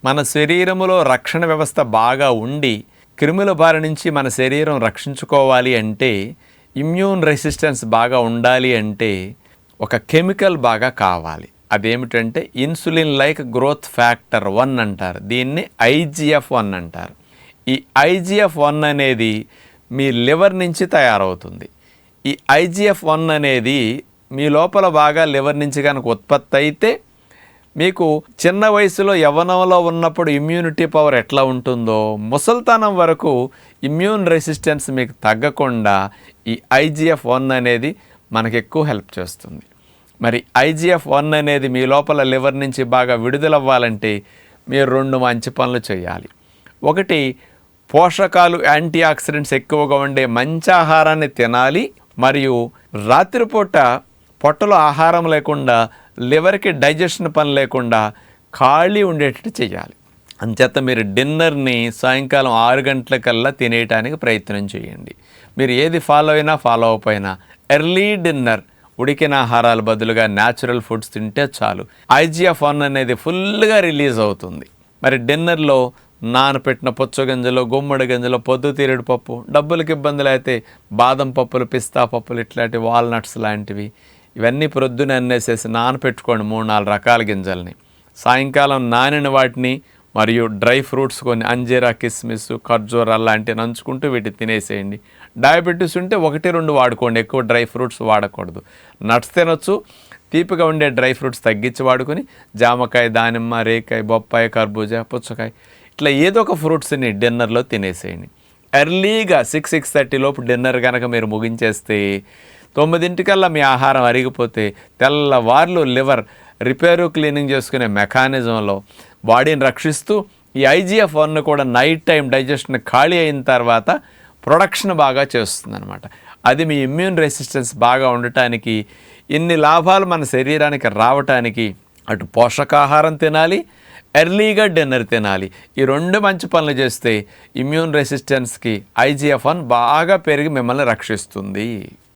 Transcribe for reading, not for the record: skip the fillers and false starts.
మన శరీరములో రక్షణ వ్యవస్థ బాగా ఉండి క్రిముల బారి నుంచి మన శరీరం రక్షించుకోవాలి అంటే, ఇమ్యూన్ రెసిస్టెన్స్ బాగా ఉండాలి అంటే ఒక కెమికల్ బాగా కావాలి. అదేమిటంటే ఇన్సులిన్ లైక్ గ్రోత్ ఫ్యాక్టర్ 1 అంటారు. దీన్ని IGF-1 అంటారు. ఈ IGF-1 అనేది మీ లివర్ నుంచి తయారవుతుంది. ఈ IGF-1 అనేది మీ లోపల బాగా లివర్ నుంచి కనుక ఉత్పత్తి అయితే మీకు చిన్న వయసులో యవ్వనంలో ఉన్నప్పుడు ఇమ్యూనిటీ పవర్ ఎట్లా ఉంటుందో ముసల్తనం వరకు ఇమ్యూన్ రెసిస్టెన్స్ మీకు తగ్గకుండా ఈ IGF-1 అనేది మనకు ఎక్కువ హెల్ప్ చేస్తుంది. మరి IGF-1 అనేది మీ లోపల లివర్ నుంచి బాగా విడుదలవ్వాలంటే మీరు 2 మంచి పనులు చేయాలి. ఒకటి, పోషకాలు యాంటీ ఆక్సిడెంట్స్ ఎక్కువగా ఉండే మంచి ఆహారాన్ని తినాలి. మరియు రాత్రిపూట పొట్టలో ఆహారం లేకుండా లివర్కి డైజెషన్ పని లేకుండా ఖాళీ ఉండేటట్టు చేయాలి. అంచేత మీరు డిన్నర్ని సాయంకాలం 6 గంటలకల్లా తినేయటానికి ప్రయత్నం చేయండి. మీరు ఏది ఫాలో అయిపోయినా ఎర్లీ డిన్నర్, ఉడికిన ఆహారాల బదులుగా న్యాచురల్ ఫుడ్స్ తింటే చాలు. IGF-1 అనేది ఫుల్గా రిలీజ్ అవుతుంది. మరి డిన్నర్లో నానపెట్టిన పుచ్చగింజలు, గుమ్మడి గింజలు, పొద్దుతిరుగుడు పప్పు, డబ్బులకి ఇబ్బందులు అయితే బాదం పప్పులు, పిస్తా పప్పులు, ఇట్లాంటి వాల్నట్స్ లాంటివి ఇవన్నీ ప్రొద్దున అన్నేసేసి నానపెట్టుకోండి 3-4 రకాల గింజల్ని. సాయంకాలం నానిన వాటిని మరియు డ్రై ఫ్రూట్స్ కొన్ని అంజీరా, కిస్మిస్, ఖర్జూరా లాంటివి నంచుకుంటూ వీటిని తినేసేయండి. డయాబెటీస్ ఉంటే 1-2 వాడుకోండి, ఎక్కువ డ్రై ఫ్రూట్స్ వాడకూడదు. నట్స్ తినొచ్చు, తీపిగా ఉండే డ్రై ఫ్రూట్స్ తగ్గించి వాడుకొని జామకాయ, దానిమ్మ, రేకాయ, బొప్పాయి, కర్బూజా, పుచ్చకాయ ఇట్లా ఏదో ఒక ఫ్రూట్స్ని డిన్నర్లో తినేసేయండి. ఎర్లీగా 6-6:30 లోపు డిన్నర్ కనుక మీరు ముగించేస్తే 9 మీ ఆహారం అరిగిపోతే తెల్లవార్లు లివర్ రిపేరు క్లీనింగ్ చేసుకునే మెకానిజంలో బాడీని రక్షిస్తూ ఈ IGF-1 కూడా నైట్ టైం డైజెషన్ ఖాళీ అయిన తర్వాత ప్రొడక్షన్ బాగా చేస్తుందన్నమాట. అది మీ ఇమ్యూన్ రెసిస్టెన్స్ బాగా ఉండటానికి, ఇన్ని లాభాలు మన శరీరానికి రావటానికి అటు పోషకాహారం తినాలి, ఎర్లీగా డిన్నర్ తినాలి. ఈ 2 మంచి పనులు చేస్తే ఇమ్యూన్ రెసిస్టెన్స్కి IGF-1 బాగా పెరిగి మిమ్మల్ని రక్షిస్తుంది.